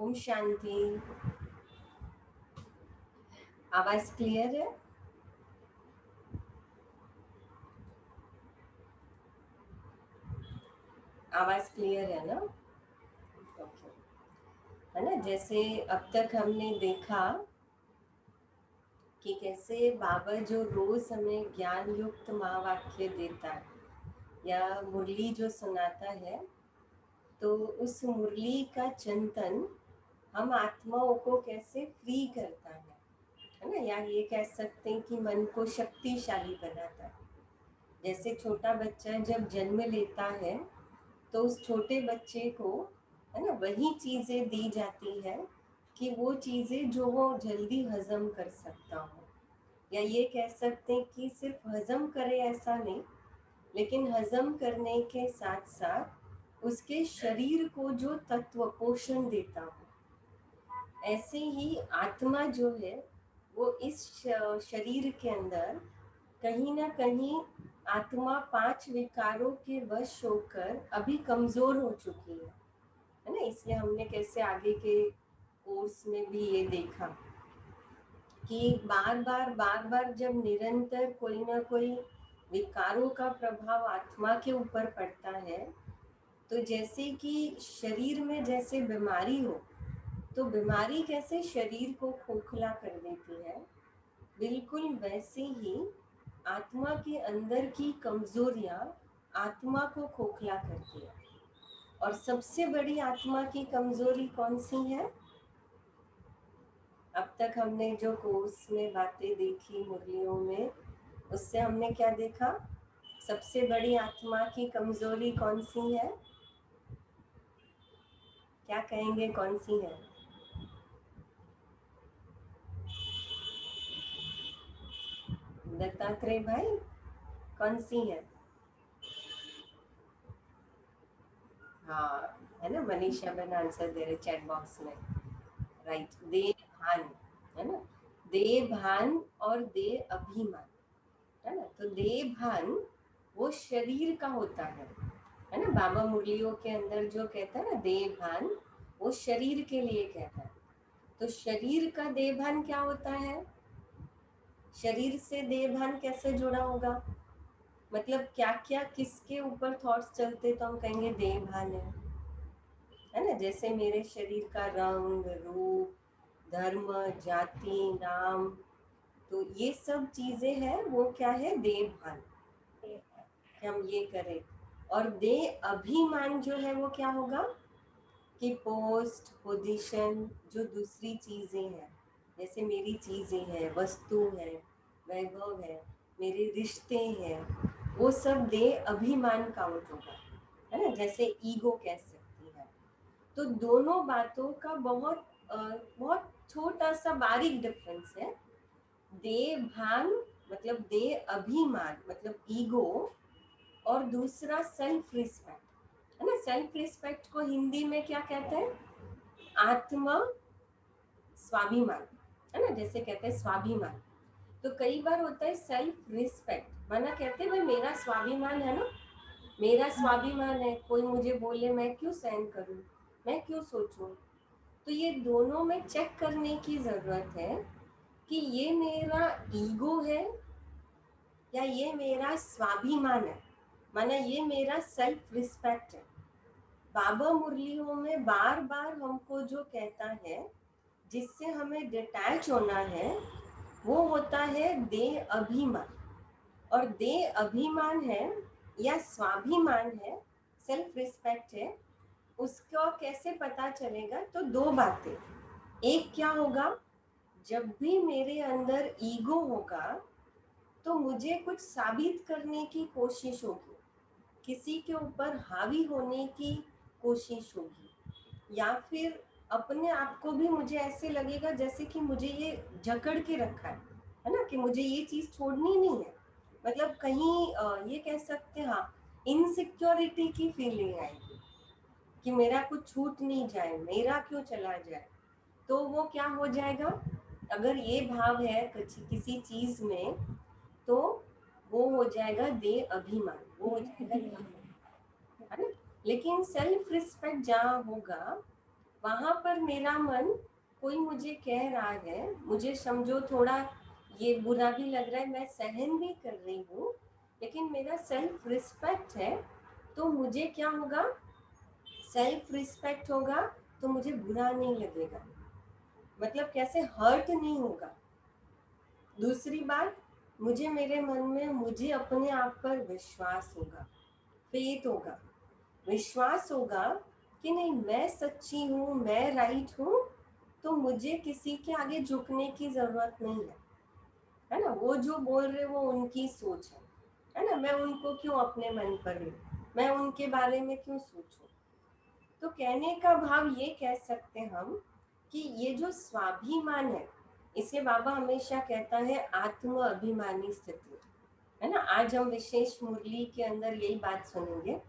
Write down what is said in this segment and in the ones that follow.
ओम शांति। आवाज क्लियर है? आवाज क्लियर है ना? ओके। है ना, जैसे अब तक हमने देखा कि कैसे बाबा जो रोज हमें ज्ञान युक्त महावाक्य देता है या मुरली जो सुनाता है, तो उस मुरली का चिंतन हम आत्माओं को कैसे फ्री करता है ना, या ये कह सकते हैं कि मन को शक्तिशाली बनाता है। जैसे छोटा बच्चा जब जन्म लेता है तो उस छोटे बच्चे को, है ना, वही चीजें दी जाती है कि वो चीजें जो वो जल्दी हजम कर सकता हो, या ये कह सकते हैं कि सिर्फ हजम करे ऐसा नहीं, लेकिन हजम करने के साथ साथ उसके शरीर को जो तत्व पोषण देता हो। ऐसे ही आत्मा जो है वो इस शरीर के अंदर कहीं ना कहीं आत्मा पांच विकारों के वश होकर अभी कमजोर हो चुकी है ना। इसलिए हमने कैसे आगे के कोर्स में भी ये देखा कि बार बार जब निरंतर कोई ना कोई विकारों का प्रभाव आत्मा के ऊपर पड़ता है, तो जैसे कि शरीर में जैसे बीमारी हो, तो बीमारी कैसे शरीर को खोखला कर देती है, बिल्कुल वैसे ही आत्मा के अंदर की कमजोरियां आत्मा को खोखला करती है। और सबसे बड़ी आत्मा की कमजोरी कौन सी है? अब तक हमने जो कोर्स में बातें देखी मुरलियों में, उससे हमने क्या देखा? सबसे बड़ी आत्मा की कमजोरी कौन सी है? क्या कहेंगे, कौन सी है? दत्तात्रेय भाई, कौन सी है? हाँ, है ना, मनीषा बहन आंसर दे रहे चैट बॉक्स में। राइट, देह भान, है ना। देह भान और देह अभिमान, है ना। तो देह भान वो शरीर का होता है ना। बाबा मुरलियों के अंदर जो कहता है ना देह भान, वो शरीर के लिए कहता है। तो शरीर का देह भान क्या होता है? शरीर से देह भान कैसे जुड़ा होगा? मतलब क्या क्या किसके ऊपर थॉट्स चलते तो हम कहेंगे देह भान है ना। जैसे मेरे शरीर का रंग रूप, धर्म, जाति, नाम, तो ये सब चीजें हैं, वो क्या है? देह भान, कि हम ये करें। और देह अभिमान जो है वो क्या होगा? कि पोस्ट पोजीशन, जो दूसरी चीजें हैं, जैसे मेरी चीजें हैं, वस्तु है, वैभव है, मेरे रिश्ते हैं, वो सब देह अभिमान काउंट होगा, है ना। जैसे ईगो कह सकती है। तो दोनों बातों का बहुत छोटा सा बारीक डिफरेंस है। देह भान मतलब देह अभिमान मतलब ईगो, और दूसरा सेल्फ रिस्पेक्ट, है ना। सेल्फ रिस्पेक्ट को हिंदी में क्या कहते हैं? आत्म स्वाभिमान, है ना। जैसे कहते हैं स्वाभिमान, तो कई बार होता है सेल्फ रिस्पेक्ट, माना कहते हैं भाई मेरा स्वाभिमान है ना, मेरा स्वाभिमान है, कोई मुझे बोले मैं क्यों सहन करूं, मैं क्यों सोचूं। तो ये दोनों में चेक करने की जरूरत है कि ये मेरा ईगो है या ये मेरा स्वाभिमान है, माना ये मेरा सेल्फ रिस्पेक्ट है। बाबा मुरलियों में बार बार हमको जो कहता है, जिससे हमें डिटैच होना है, वो होता है देह अभिमान। और देह अभिमान है या स्वाभिमान है, सेल्फ रिस्पेक्ट है, उसका कैसे पता चलेगा? तो दो बातें। एक क्या होगा, जब भी मेरे अंदर ईगो होगा तो मुझे कुछ साबित करने की कोशिश होगी, किसी के ऊपर हावी होने की कोशिश होगी, या फिर अपने आप को भी मुझे ऐसे लगेगा जैसे कि मुझे ये जकड़ के रखा है ना, कि मुझे ये चीज छोड़नी नहीं है। मतलब कहीं ये कह सकते हैं, हाँ, इनसिक्योरिटी की फीलिंग आएगी कि मेरा कुछ छूट नहीं जाए, मेरा क्यों चला जाए। तो वो क्या हो जाएगा, अगर ये भाव है किसी चीज में, तो वो हो जाएगा देह अभिमान, वो हो जाएगा, है ना। लेकिन सेल्फ रिस्पेक्ट जहाँ होगा, वहां पर मेरा मन, कोई मुझे कह रहा है, मुझे समझो थोड़ा ये बुरा भी लग रहा है, मैं सहन भी कर रही हूँ, लेकिन मेरा सेल्फ रिस्पेक्ट है, तो मुझे क्या होगा, सेल्फ रिस्पेक्ट होगा, तो मुझे बुरा नहीं लगेगा, मतलब कैसे हर्ट नहीं होगा। दूसरी बात, मुझे मेरे मन में मुझे अपने आप पर विश्वास होगा, फेथ होगा, विश्वास होगा कि नहीं, मैं सच्ची हूँ, मैं राइट हूँ, तो मुझे किसी के आगे झुकने की जरूरत नहीं है ना। वो जो बोल रहे वो उनकी सोच है ना, मैं उनको क्यों अपने मन पर लूं, मैं उनके बारे में क्यों सोचूं। तो कहने का भाव ये कह सकते हम कि ये जो स्वाभिमान है, इसे बाबा हमेशा कहता है आत्म अभिमानी स्थिति, है ना। आज हम विशेष मुरली के अंदर यही बात सुनेंगे।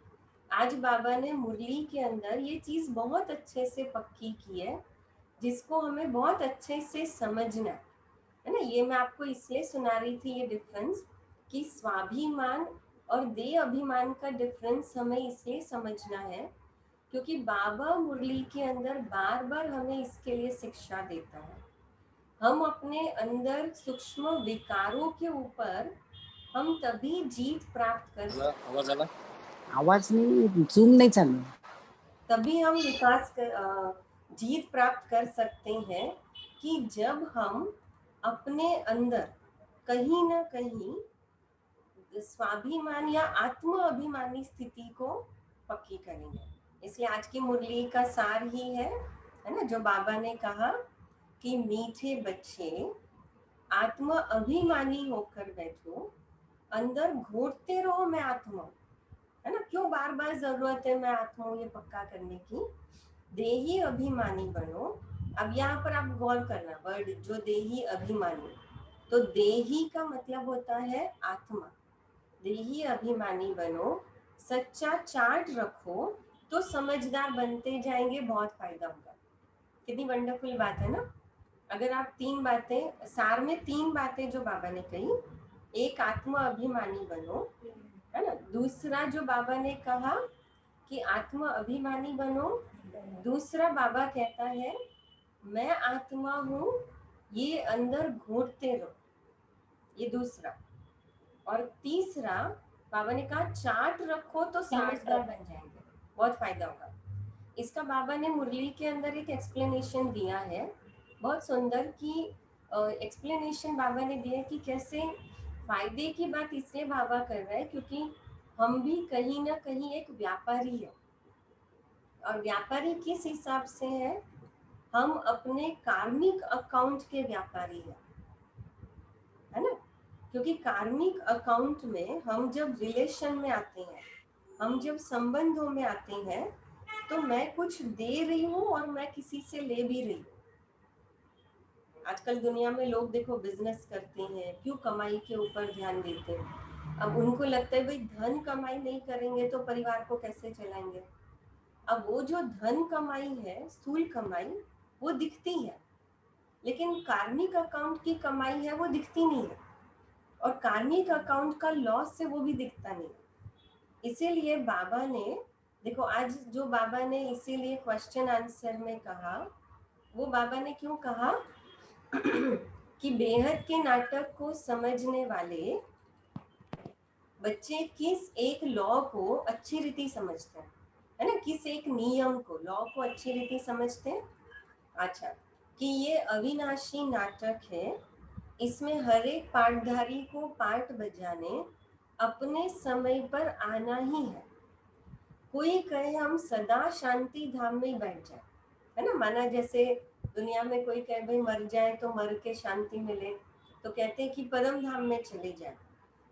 आज बाबा ने मुरली के अंदर ये चीज बहुत अच्छे से पक्की की है, जिसको हमें बहुत अच्छे से समझना है ना। ये मैं आपको इसलिए सुना रही थी ये डिफरेंस, कि स्वाभिमान और देह अभिमान का डिफरेंस हमें इसलिए समझना है, क्योंकि बाबा मुरली के अंदर बार बार हमें इसके लिए शिक्षा देता है। हम अपने अंदर सूक्ष्म विकारों के ऊपर हम तभी जीत प्राप्त कर सकते, आवाज नहीं, जूम नहीं चालू, तभी हम जीत प्राप्त कर सकते हैं कि जब हम अपने अंदर कहीं ना कहीं स्वाभिमान या आत्म अभिमानी स्थिति को पक्की करेंगे। इसलिए आज की मुरली का सार ही है ना, जो बाबा ने कहा कि मीठे बच्चे आत्म अभिमानी होकर बैठो, अंदर घोटते रहो मैं आत्मा, है ना। क्यों बार बार जरूरत है मैं आत्मा हूँ ये पक्का करने की। देही अभिमानी बनो। अब यहाँ पर आप गौर करना वर्ड जो देही अभिमानी, तो देही का मतलब होता है आत्मा, देही अभिमानी बनो, सच्चा चार्ट रखो, तो समझदार बनते जाएंगे, बहुत फायदा होगा। कितनी वंडरफुल बात है ना। अगर आप तीन बातें सार में, तीन बातें जो बाबा ने कही, एक आत्म अभिमानी बनो, है ना। दूसरा जो बाबा ने कहा कि आत्म अभिमानी बनो, दूसरा बाबा कहता है मैं आत्मा हूँ, ये अंदर घोटते रहो, ये दूसरा। और तीसरा बाबा ने कहा चार्ट रखो तो समझदार बन जाएंगे, बहुत फायदा होगा। इसका बाबा ने मुरली के अंदर एक एक्सप्लेनेशन दिया है, बहुत सुंदर की एक्सप्लेनेशन बाबा ने दिया है कि कैसे फायदे की बात इसलिए बाबा कर रहा है क्योंकि हम भी कहीं ना कहीं एक व्यापारी है। और व्यापारी किस हिसाब से है, हम अपने कार्मिक अकाउंट के व्यापारी है ना। क्योंकि कार्मिक अकाउंट में हम जब रिलेशन में आते हैं, हम जब संबंधों में आते हैं, तो मैं कुछ दे रही हूँ और मैं किसी से ले भी रही हूँ। आजकल दुनिया में लोग देखो बिजनेस करते हैं, क्यों, कमाई के ऊपर ध्यान देते हैं। अब उनको लगता है भाई धन कमाई नहीं करेंगे तो परिवार को कैसे चलाएंगे। अब वो जो धन कमाई है, स्थूल कमाई, वो दिखती है, लेकिन कार्मिक अकाउंट की कमाई है वो दिखती नहीं है, और कार्मिक अकाउंट का लॉस से वो भी दिखता नहीं। इसीलिए बाबा ने, देखो आज जो बाबा ने इसीलिए क्वेश्चन आंसर में कहा, वो बाबा ने क्यों कहा कि बेहद के नाटक को समझने वाले बच्चे किस एक लॉ को अच्छी रीति समझते हैं, है ना, किस एक नियम को, लॉ को अच्छी रीति समझते हैं। अच्छा, कि ये अविनाशी नाटक है, इसमें हर एक पाठधारी को पाठ बजाने अपने समय पर आना ही है। कोई कहे हम सदा शांति धाम में बैठ जाए, है ना, माना जैसे दुनिया में कोई कहे भाई मर जाए तो मर के शांति मिले, तो कहते हैं कि परम धाम में चले जाए,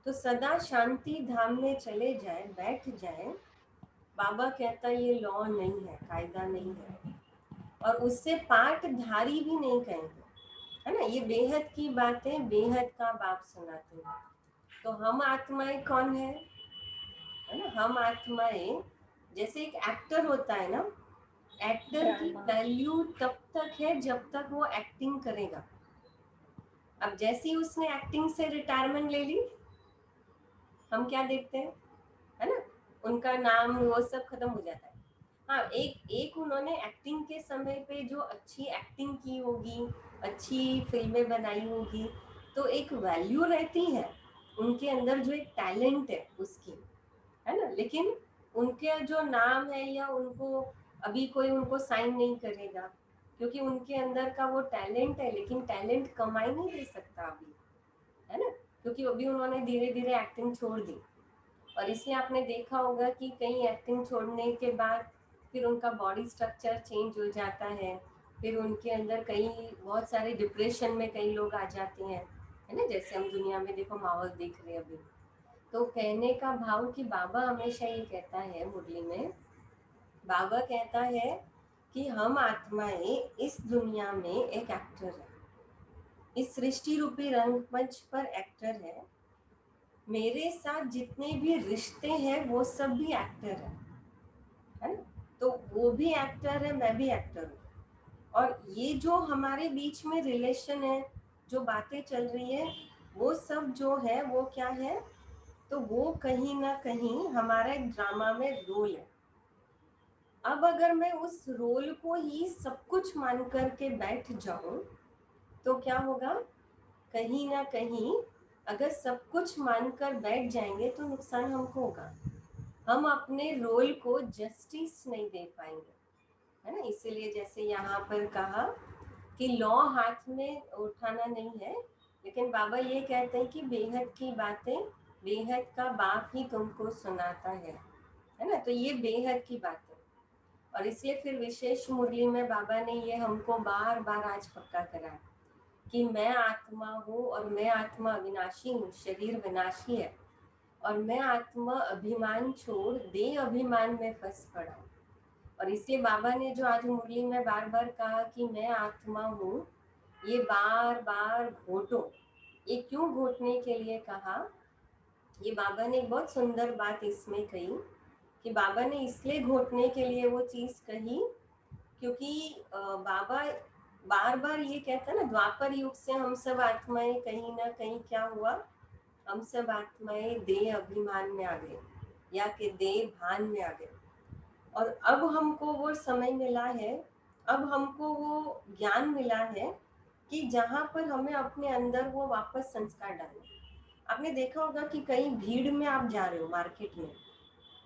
तो सदा शांति धाम में चले जाए, बैठ जाए। बाबा कहता ये लॉ नहीं है, कायदा नहीं है, और उससे पाठधारी भी नहीं कहेंगे, है ना। ये बेहद की बातें बेहद का बाप सुनाते हैं। तो हम आत्माएं कौन है ना, हम आत्माएं जैसे एक एक्टर होता है ना, एक्टर की वैल्यू तब तक है जब तक वो एक्टिंग करेगा। अब जैसे ही उसने एक्टिंग से रिटायरमेंट ले ली, हम क्या देखते हैं, है ना, उनका नाम वो सब खत्म हो जाता है। हाँ, एक एक उन्होंने एक्टिंग के समय पे जो अच्छी एक्टिंग की होगी, अच्छी फिल्में बनाई होगी, तो एक वैल्यू रहती है उनके अंदर, जो एक टैलेंट है उसकी, है ना। लेकिन उनके जो नाम है, या उनको अभी कोई उनको साइन नहीं करेगा, क्योंकि उनके अंदर का वो टैलेंट है, लेकिन टैलेंट कमाई नहीं दे सकता अभी, है ना। क्योंकि अभी उन्होंने धीरे धीरे एक्टिंग छोड़ दी, और इसलिए आपने देखा होगा कि कहीं एक्टिंग छोड़ने के बाद फिर उनका बॉडी स्ट्रक्चर चेंज हो जाता है, फिर उनके अंदर कई बहुत सारे डिप्रेशन में कई लोग आ जाते हैं, है ना। जैसे हम दुनिया में देखो माहौल देख रहे हैं अभी। तो कहने का भाव कि बाबा हमेशा ये कहता है मुरली में, बाबा कहता है कि हम आत्माएं इस दुनिया में एक एक्टर है, इस सृष्टि रूपी रंगमंच पर एक्टर है। मेरे साथ जितने भी रिश्ते हैं वो सब भी एक्टर है ना। तो वो भी एक्टर है, मैं भी एक्टर हूँ, और ये जो हमारे बीच में रिलेशन है, जो बातें चल रही है, वो सब जो है वो क्या है, तो वो कहीं ना कहीं हमारा एक ड्रामा में रोल है। अब अगर मैं उस रोल को ही सब कुछ मान करके बैठ जाऊं, तो क्या होगा, कहीं ना कहीं अगर सब कुछ मानकर बैठ जाएंगे तो नुकसान हमको होगा। हम अपने रोल को जस्टिस नहीं दे पाएंगे, है ना। इसीलिए जैसे यहाँ पर कहा कि लौ हाथ में उठाना नहीं है, लेकिन बाबा ये कहते हैं कि बेहद की बातें बेहद का बाप ही तुमको सुनाता है ना। तो ये बेहद की बातें, और इसलिए फिर विशेष मुरली में बाबा ने ये हमको बार बार आज पक्का करा कि मैं आत्मा हूँ, और मैं आत्मा अविनाशी हूँ, शरीर विनाशी है, और मैं आत्मा अभिमान छोड़ दे अभिमान में फंस पड़ा। और इसलिए बाबा ने जो आज मुरली में बार बार कहा कि मैं आत्मा हूँ, ये बार बार घोटो। ये क्यों घोटने के लिए कहा, ये बाबा ने एक बहुत सुंदर बात इसमें कही, कि बाबा ने इसलिए घोटने के लिए वो चीज कही, क्योंकि बाबा बार बार ये कहता है ना, द्वापर युग से हम सब आत्माएं कहीं ना कहीं क्या हुआ, हम सब आत्माएं देह अभिमान में आ गए, या कि देह भान में आ गए। और अब हमको वो समय मिला है, अब हमको वो ज्ञान मिला है कि जहाँ पर हमें अपने अंदर वो वापस संस्कार डालना। आपने देखा होगा कि कहीं भीड़ में आप जा रहे हो मार्केट में,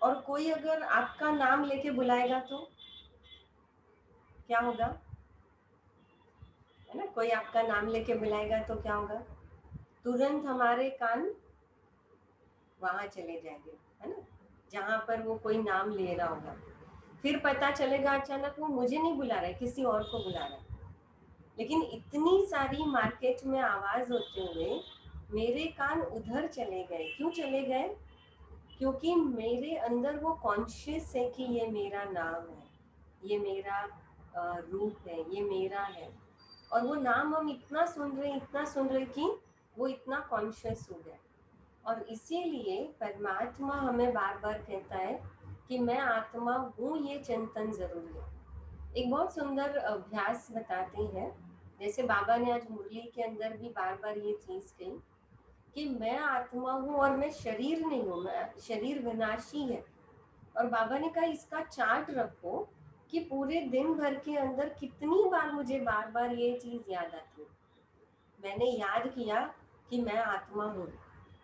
और कोई अगर आपका नाम लेके बुलाएगा तो क्या होगा, है ना। कोई आपका नाम लेके बुलाएगा तो क्या होगा, तुरंत हमारे कान वहां चले जाएंगे, है ना, जहां पर वो कोई नाम ले रहा होगा। फिर पता चलेगा अचानक वो मुझे नहीं बुला रहा है, किसी और को बुला रहा है। लेकिन इतनी सारी मार्केट में आवाज होते हुए मेरे कान उधर चले गए, क्यों चले गए, क्योंकि मेरे अंदर वो कॉन्शियस है कि ये मेरा नाम है, ये मेरा रूप है, ये मेरा है। और वो नाम हम इतना सुन रहे, इतना सुन रहे कि वो इतना कॉन्शियस हो गया। और इसीलिए परमात्मा हमें बार बार कहता है कि मैं आत्मा हूँ, ये चिंतन जरूरी है। एक बहुत सुंदर अभ्यास बताते हैं, जैसे बाबा ने आज मुरली के अंदर भी बार बार ये चीज कही कि मैं आत्मा हूँ और मैं शरीर नहीं हूँ, मैं शरीर विनाशी है। और बाबा ने कहा इसका चार्ट रखो कि पूरे दिन भर के अंदर कितनी बार मुझे बार बार ये चीज याद आती है। मैंने याद किया कि मैं आत्मा हूँ,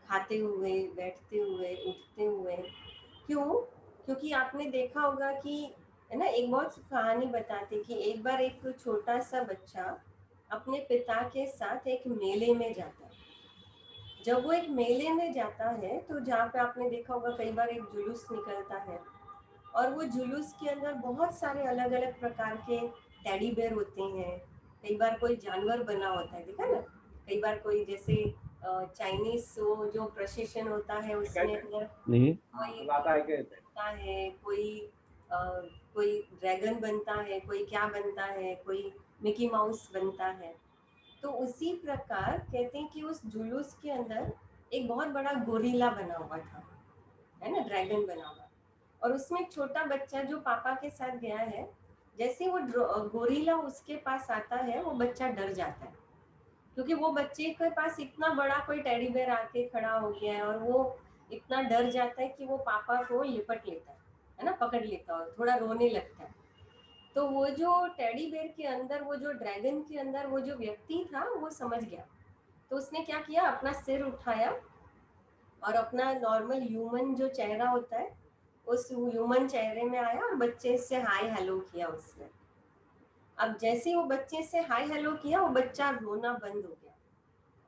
खाते हुए, बैठते हुए, उठते हुए। क्यों, क्योंकि आपने देखा होगा कि, है ना, एक बहुत कहानी बताती कि एक बार एक छोटा सा बच्चा अपने पिता के साथ एक मेले में जाता है। जब वो एक मेले में जाता है तो जहाँ पे आपने देखा होगा कई बार एक जुलूस निकलता है, और वो जुलूस के अंदर बहुत सारे अलग अलग प्रकार के टेडी बेयर होते हैं। कई बार कोई जानवर बना होता है, देखा ना। कई बार कोई जैसे चाइनीज वो जो प्रोसेशन होता है उसमें अंदर नहीं कोई बनता है, अ, कोई ड्रैगन बनता है, कोई क्या बनता है, कोई मिकी माउस बनता है। तो उसी प्रकार कहते हैं कि उस जुलूस के अंदर एक बहुत बड़ा गोरिल्ला बना हुआ था, है ना, ड्रैगन बना हुआ। और उसमें एक छोटा बच्चा जो पापा के साथ गया है, जैसे वो गोरिल्ला उसके पास आता है, वो बच्चा डर जाता है, क्योंकि वो बच्चे के पास इतना बड़ा कोई टेडी बेयर आके खड़ा हो गया है, और वो इतना डर जाता है कि वो पापा को लिपट लेता है ना, पकड़ लेता हो, थोड़ा रोने लगता है। तो वो जो टेडी बेयर के अंदर, वो जो ड्रैगन के अंदर वो जो व्यक्ति था वो समझ गया। तो उसने क्या किया, अपना सिर उठाया और अपना नॉर्मल ह्यूमन जो चेहरा होता है उस ह्यूमन चेहरे में आया और बच्चे से हाय हेलो किया उसने। अब जैसे ही वो बच्चे से हाय हेलो किया, वो बच्चा रोना बंद हो गया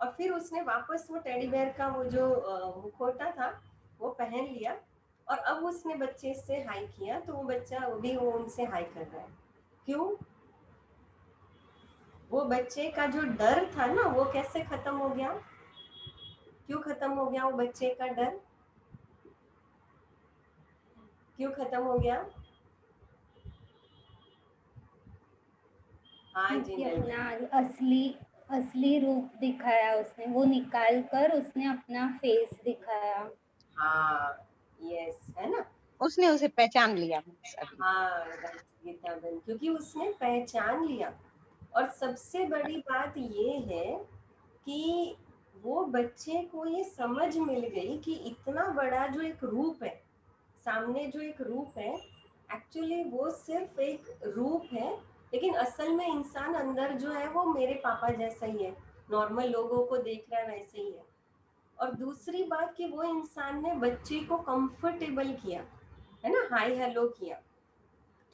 और फिर उसने वापस वो टेडी बेयर का वो जो मुखौटा था वो पहन लिया और अब उसने बच्चे से हाय किया, तो वो बच्चा भी वो उनसे हाय कर रहा है। क्यों? वो बच्चे का जो डर था ना वो कैसे खत्म हो गया? क्यों खत्म हो गया वो बच्चे का डर? क्यों खत्म हो गया? हाँ जी क्योंकि नंदन। अपना असली असली रूप दिखाया उसने, वो निकाल कर उसने अपना फेस दिखाया। हाँ, यस, है ना। उसने उसे पहचान लिया। हाँ राइट गीता बहन, क्योंकि उसने पहचान लिया। और सबसे बड़ी बात ये है कि वो बच्चे को ये समझ मिल गई कि इतना बड़ा जो एक रूप है, सामने जो एक रूप है, एक्चुअली वो सिर्फ एक रूप है, लेकिन असल में इंसान अंदर जो है वो मेरे पापा जैसा ही है, नॉर्मल लोगों को देख रहा है वैसे ही है। और दूसरी बात कि वो इंसान ने बच्चे को कंफर्टेबल किया, है ना, हाय हेलो किया।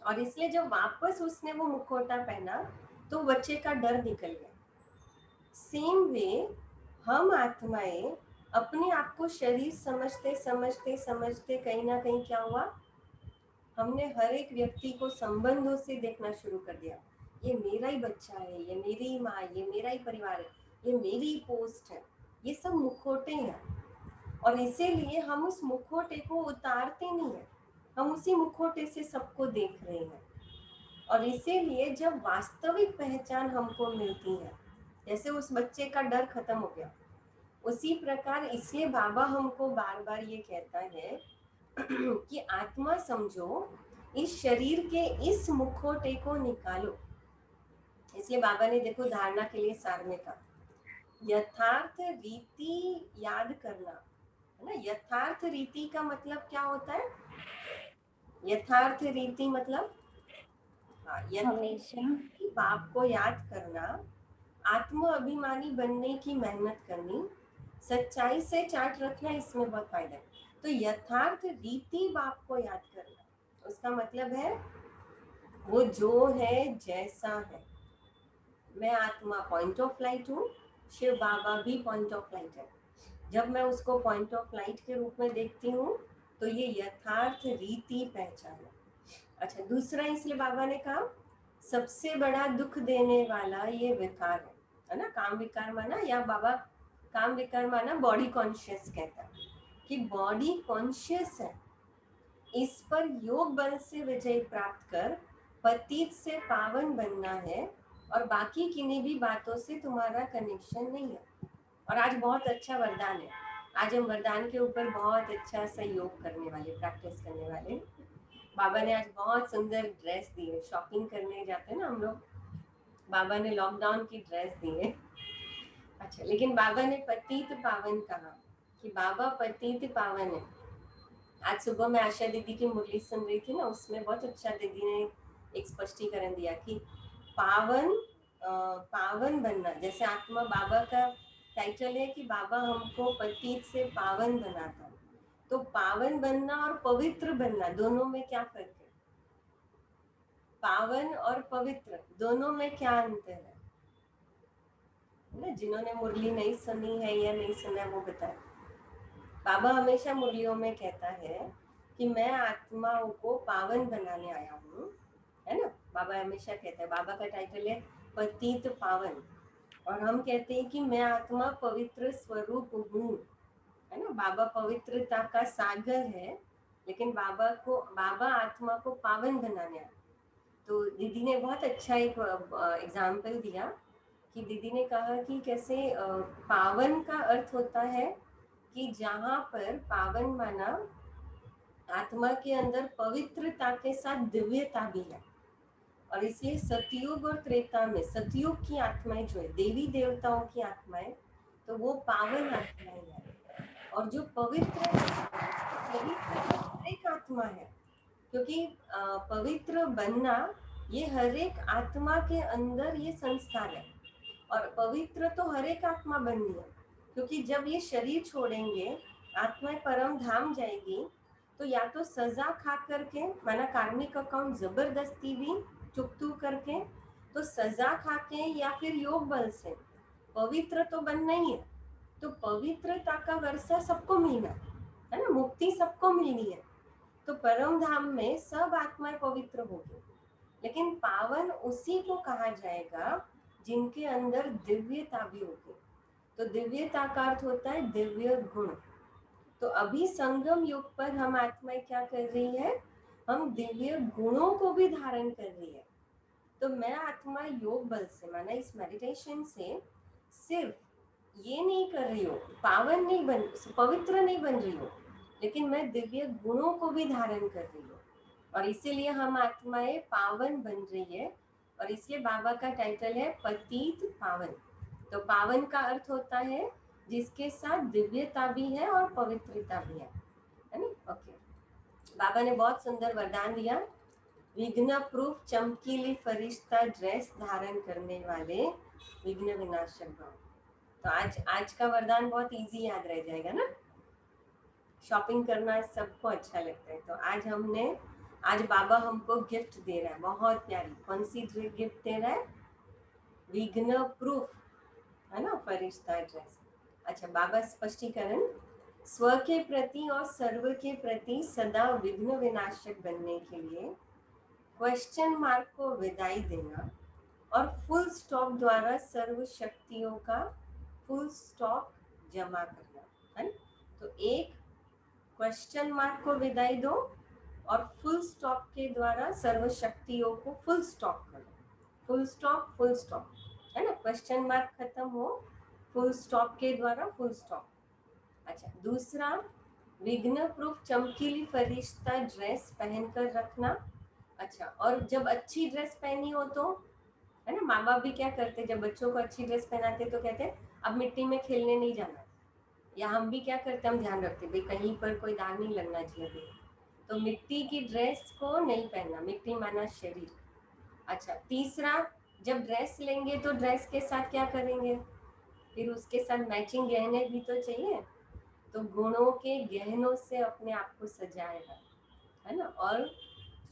और इसलिए जब वापस उसने वो मुखौटा पहना तो बच्चे का डर निकल गया। सेम वे हम आत्माएं अपने आप को शरीर समझते समझते समझते कहीं ना कहीं क्या हुआ, हमने हर एक व्यक्ति को संबंधों से देखना शुरू कर दिया। ये मेरा ही बच्चा है, ये मेरी ही माँ, ये मेरा ही परिवार है, ये मेरी ही पोस्ट है। ये सब मुखौटे हैं और इसीलिए हम उस मुखौटे को उतारते नहीं है, हम उसी मुखौटे से सबको देख रहे हैं। और इसीलिए जब वास्तविक पहचान हमको मिलती है, जैसे उस बच्चे का डर खत्म हो गया, उसी प्रकार इसलिए बाबा हमको बार बार ये कहता है कि आत्मा समझो, इस शरीर के इस मुखौटे को निकालो। इसलिए बाबा ने देखो धारणा के लिए सार में कहा, यथार्थ रीति याद करना, है ना। यथार्थ रीति का मतलब क्या होता है? यथार्थ रीति मतलब, हाँ, हमेशा बाप को याद करना, आत्म अभिमानी बनने की मेहनत करनी, सच्चाई से चार्ट रखना, इसमें बहुत फायदा है। तो यथार्थ रीति बाप को याद करना, उसका मतलब है वो जो है जैसा है। मैं आत्मा पॉइंट ऑफ लाइट हूँ, शिव बाबा भी पॉइंट ऑफ लाइट है। जब मैं उसको पॉइंट ऑफ लाइट के रूप में देखती हूँ तो ये यथार्थ रीति पहचान है। अच्छा, दूसरा इसलिए बाबा ने कहा सबसे बड़ा दुख देने वाला ये विकार है ना, काम विकार माना, या बाबा काम विकार माना बॉडी कॉन्शियस कहता है कि बॉडी कॉन्शियस है, इस पर योग बल से विजय प्राप्त कर पतित से पावन बनना है और बाकी किन्हीं भी बातों से तुम्हारा कनेक्शन नहीं है। और आज बहुत अच्छा वरदान है, आज हम वरदान के ऊपर बहुत अच्छा सा योग करने वाले, प्रैक्टिस करने वाले। बाबा ने आज बहुत सुंदर ड्रेस दी है, शॉपिंग करने जाते हैं ना हम लोग, बाबा ने लॉकडाउन की ड्रेस दी है। अच्छा, लेकिन बाबा ने पतित पावन कहा कि बाबा पतित पावन है। आज सुबह मैं आशा दीदी की मुरली सुन रही थी ना, उसमें बहुत अच्छा दीदी ने एक स्पष्टीकरण दिया कि पावन, पावन बनना, जैसे आत्मा बाबा का टाइटल है कि बाबा हमको पतित से पावन बनाता, तो पावन बनना और पवित्र बनना दोनों में क्या फर्क है? पावन और पवित्र दोनों में क्या अंतर है ना? जिन्होंने मुरली नहीं सुनी है या नहीं सुना है वो बताए। बाबा हमेशा मुरलियों में कहता है कि मैं आत्माओं को पावन बनाने आया हूँ, है ना। बाबा हमेशा कहता है, बाबा का टाइटल है पतित पावन, और हम कहते हैं कि मैं आत्मा पवित्र स्वरूप हूँ, है ना। बाबा पवित्रता का सागर है, लेकिन बाबा आत्मा को पावन बनाने आया। तो दीदी ने बहुत अच्छा एक एग्जाम्पल दिया कि दीदी ने कहा कि कैसे पावन का अर्थ होता है कि जहाँ पर पावन माना आत्मा के अंदर पवित्रता के साथ दिव्यता भी है। और इसलिए सतयुग और त्रेता में सतयुग की आत्माएं जो है देवी देवताओं की आत्माएं, तो वो पावन आत्माएं हैं। और जो पवित्र है, पवित्र तो हर एक आत्मा है, क्योंकि पवित्र बनना ये हर एक आत्मा के अंदर ये संस्कार है, और पवित्र तो हर एक आत्मा बननी है, क्योंकि जब ये शरीर छोड़ेंगे, आत्माएं परम धाम जाएगी, तो या तो सजा खा करके, माना कार्मिक अकाउंट जबरदस्ती भी चुकतू करके, तो सजा खा के, या फिर योग बल से पवित्र तो बनना ही है। तो पवित्रता का वर्षा सबको मिलना है ना, मुक्ति सबको मिलनी है। तो परम धाम में सब आत्माएं पवित्र होगी, लेकिन पावन उसी को कहा जाएगा जिनके अंदर दिव्यता भी होगी। तो दिव्यता का अर्थ होता है दिव्य गुण। तो अभी संगम युग पर हम आत्माएं क्या कर रही है, हम दिव्य गुणों को भी धारण कर रही है। तो मैं आत्मा योग बल से, माना इस मेडिटेशन से, सिर्फ ये नहीं कर रही हूँ, पावन नहीं बन, पवित्र नहीं बन रही हूँ, लेकिन मैं दिव्य गुणों को भी धारण कर रही हूँ, और इसीलिए हम आत्माएं पावन बन रही है। और इसलिए बाबा का टाइटल है पतित पावन। तो पावन का अर्थ होता है जिसके साथ दिव्यता भी है और पवित्रता भी है ना। ओके, बाबा ने बहुत सुंदर वरदान दिया, विघ्न प्रूफ चमकीली फरिश्ता ड्रेस धारण करने वाले विघ्न विनाशक भव। तो आज का वरदान बहुत इजी याद रह जाएगा ना। शॉपिंग करना सबको अच्छा लगता है, तो आज बाबा हमको गिफ्ट दे रहा है, बहुत प्यारी। कौन सी गिफ्ट दे रहा है? विघ्न प्रूफ, है ना, फरिश्ता ड्रेस। अच्छा, बाबा स्पष्टीकरण, स्व के प्रति और सर्व के प्रति सदा विघ्न विनाशक बनने के लिए क्वेश्चन मार्क को विदाई देना और फुल स्टॉप द्वारा सर्व शक्तियों का फुल स्टॉप जमा करना, है। तो एक क्वेश्चन मार्क को विदाई दो और फुल स्टॉप के द्वारा सर्व शक्तियों को फुल स्टॉप करो। फुल स्टॉप, है ना, क्वेश्चन मार्क खत्म हो, फुल स्टॉप के द्वारा फुल स्टॉप। अच्छा, दूसरा, विघ्न प्रूफ चमकीली फरिश्ता ड्रेस पहनकर रखना। अच्छा, और जब अच्छी ड्रेस पहनी हो तो, है ना, माँ बाप भी क्या करते, जब बच्चों को अच्छी ड्रेस पहनाते तो कहते अब मिट्टी में खेलने नहीं जाना, या हम भी क्या करते, हम ध्यान रखते भाई कहीं पर कोई दाग नहीं लगना चाहिए, तो मिट्टी की ड्रेस को नहीं पहनना, मिट्टी माना शरीर। अच्छा, तीसरा, जब ड्रेस लेंगे तो ड्रेस के साथ क्या करेंगे, फिर उसके साथ मैचिंग गहने भी तो चाहिए, तो गुणों के गहनों से अपने आप को सजाएगा, है ना। और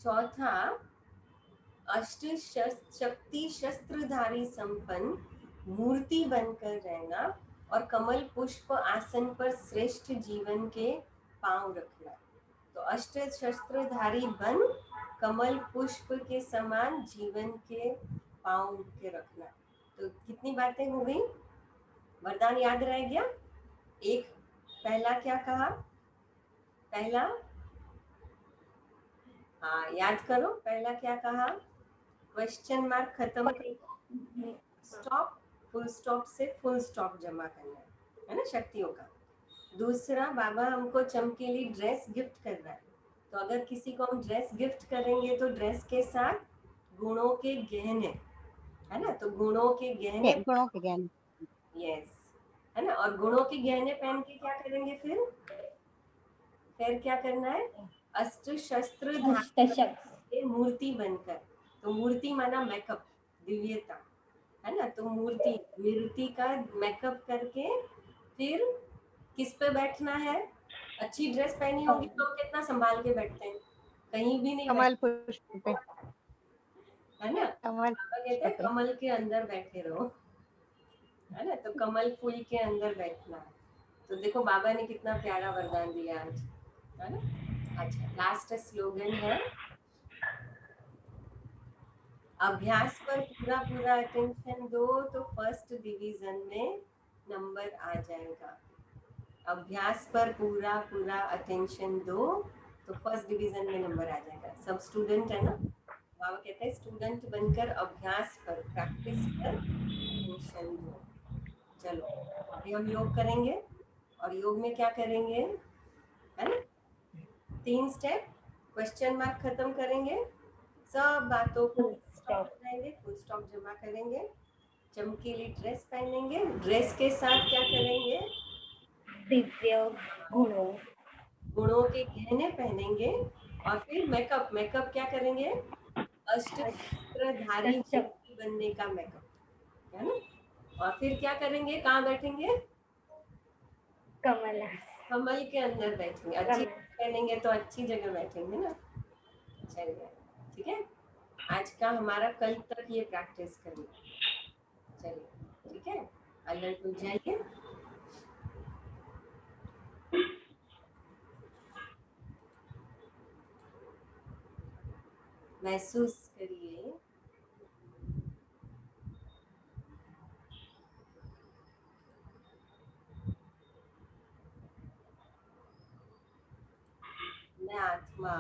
चौथा, अष्ट शक्ति शस्त्रधारी संपन्न मूर्ति बनकर रहना और कमल पुष्प आसन पर श्रेष्ठ जीवन के पांव रखना। तो अष्ट शस्त्रधारी बन कमल पुष्प के समान जीवन के पांव के रखना। तो कितनी बातें हो गई, वरदान याद रह गया? एक, पहला क्या कहा? पहला, हाँ याद करो, पहला क्या कहा? क्वेश्चन मार्क खत्म कर स्टॉप, फुल स्टॉप से फुल स्टॉप जमा करना है ना, शक्तियों का। दूसरा, बाबा हमको चमकीली ड्रेस गिफ्ट कर रहा है, तो अगर किसी को हम ड्रेस गिफ्ट करेंगे तो ड्रेस के साथ गुणों के गहने, है ना, तो गुणों के गहने, यस, है ना। और गुणों के गहने पहन के क्या करेंगे, फिर क्या करना है? अष्ट शस्त्र मूर्ति बनकर। तो मूर्ति माना मेकअप, दिव्यता, है ना। तो मूर्ति का मेकअप करके फिर किस पे बैठना है? अच्छी ड्रेस पहनी होगी तो हम कितना संभाल के बैठते हैं, कहीं भी नहीं कमल पुष्प पे, है ना। कमल कहते हैं कमल के अंदर बैठे रहो, है ना, तो कमल फूल के अंदर बैठना। तो देखो बाबा ने कितना प्यारा वरदान दिया आज, है ना। अच्छा, लास्ट स्लोगन है, अभ्यास पर पूरा पूरा अटेंशन दो तो फर्स्ट डिवीजन में नंबर आ जाएगा। अभ्यास पर पूरा पूरा अटेंशन दो तो फर्स्ट डिवीजन में नंबर आ जाएगा। सब स्टूडेंट है ना, बाबा कहते हैं स्टूडेंट बनकर अभ्यास पर, प्रैक्टिस पर अटेंशन दो। चलो अभी हम योग करेंगे, और योग में क्या करेंगे, है ना, 3 स्टेप, क्वेश्चन मार्क खत्म करेंगे, सब बातों को स्टॉप करेंगे, फुल स्टॉप जमा करेंगे, चमकीली ड्रेस पहनेंगे, ड्रेस के साथ क्या करेंगे, दिव्य गुणों के गहने पहनेंगे, और फिर मेकअप, मेकअप क्या करेंगे? अष्टशस्त्रधारी अच्छा, व्यक्ति बनने का मेकअप, है ना? और फिर क्या करेंगे? कहाँ बैठेंगे? कमल कमल के अंदर बैठेंगे। अच्छी कमल। पहनेंगे तो अच्छी जगह बैठेंगे ना। चलिए, ठीक है। आज का हमारा कल तक ये प्रैक्टिस करना। चलिए, ठीक है, अलर्ट हो जाइए। महसूस करिए मैं आत्मा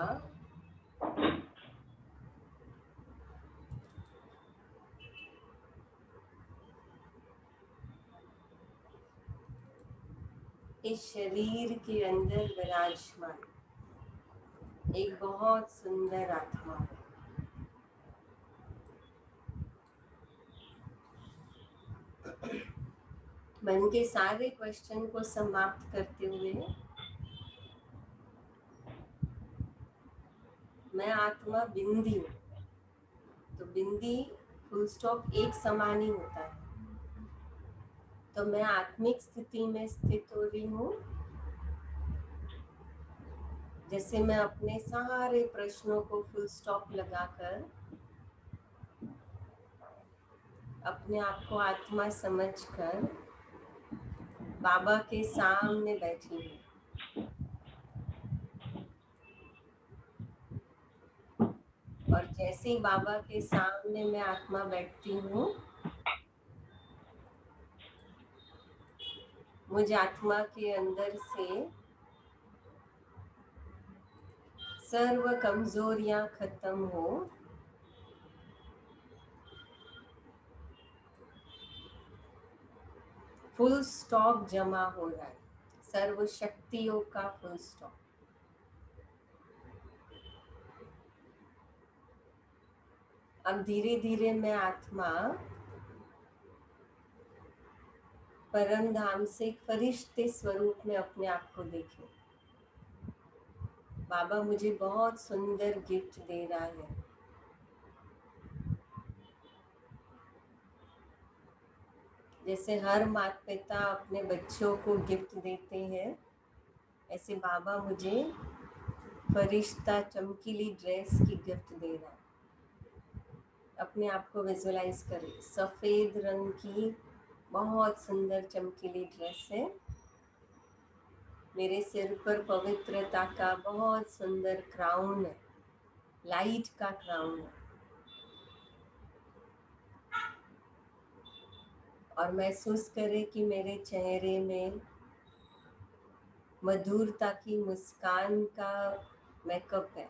इस शरीर के अंदर विराजमान एक बहुत सुंदर आत्मा है। मन के सारे क्वेश्चन को समाप्त करते हुए मैं आत्मा बिंदी हूँ। तो बिंदी फुल स्टॉप एक समान ही होता है। तो मैं आत्मिक स्थिति में स्थित हो रही हूँ। जैसे मैं अपने सारे प्रश्नों को फुल स्टॉप लगाकर अपने आप को आत्मा समझकर बाबा के सामने बैठी हूँ। और जैसे ही बाबा के सामने मैं आत्मा बैठती हूँ, मुझे आत्मा के अंदर से सर्व कमजोरियां खत्म हो फुल स्टॉप जमा हो रहा है। सर्व शक्तियों का फुल स्टॉप। अब धीरे धीरे मैं आत्मा परम धाम से फरिश्ते स्वरूप में अपने आप को देखूं। बाबा मुझे बहुत सुंदर गिफ्ट दे रहा है। जैसे हर माता पिता अपने बच्चों को गिफ्ट देते हैं, ऐसे बाबा मुझे फरिश्ता चमकीली ड्रेस की गिफ्ट दे रहा है। अपने आप को विजुअलाइज करें। सफेद रंग की बहुत सुंदर चमकीली ड्रेस है। मेरे सिर पर पवित्रता का बहुत सुंदर क्राउन है, लाइट का क्राउन है। और महसूस करें कि मेरे चेहरे में मधुरता की मुस्कान का मेकअप है,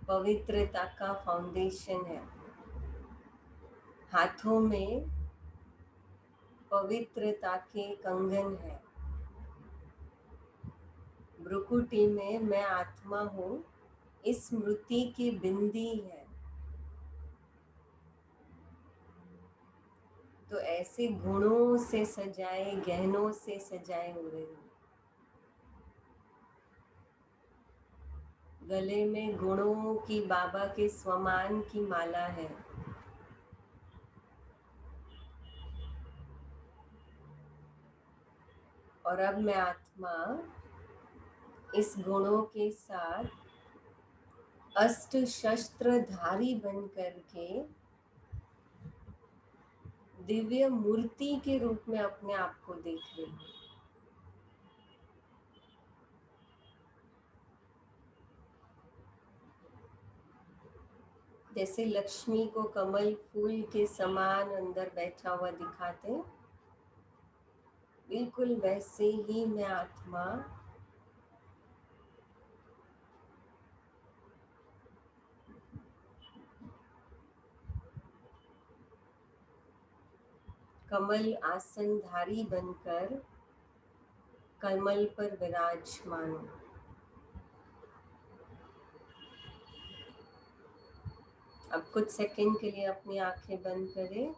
पवित्रता का फाउंडेशन है। हाथों में पवित्रता के कंगन है। भ्रुकुटी में मैं आत्मा हूँ, इस स्मृति की बिंदी है। तो ऐसे गुणों से सजाए, गहनों से सजाए हो रहे हैं। गले में गुणों की बाबा के स्वमान की माला है। और अब मैं आत्मा इस गुणों के साथ अष्ट शस्त्रधारी बन करके दिव्य मूर्ति के रूप में अपने आप को देख रही हूँ। जैसे लक्ष्मी को कमल फूल के समान अंदर बैठा हुआ दिखाते, बिल्कुल वैसे ही मैं आत्मा कमल आसनधारी बनकर कमल पर विराजमान हूँ। अब कुछ सेकंड के लिए अपनी आंखें बंद करें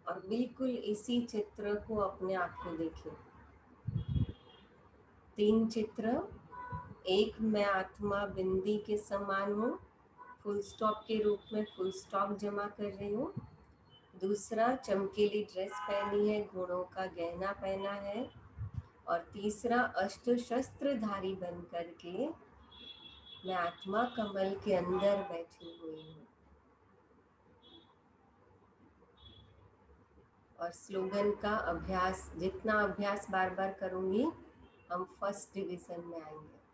और बिल्कुल इसी चित्र को अपने आप को देखें। 3 चित्र एक मैं आत्मा बिंदी के समान हूँ, फुल स्टॉप के रूप में फुल स्टॉप जमा कर रही हूँ। दूसरा, चमकीली ड्रेस पहनी है, घोड़ों का गहना पहना है। और तीसरा, अस्त्र शस्त्रधारी बन करके मैं आत्मा कमल के अंदर बैठी हुई हूँ। और स्लोगन का अभ्यास, जितना अभ्यास बार बार करूंगी हम फर्स्ट डिवीजन में आएंगे।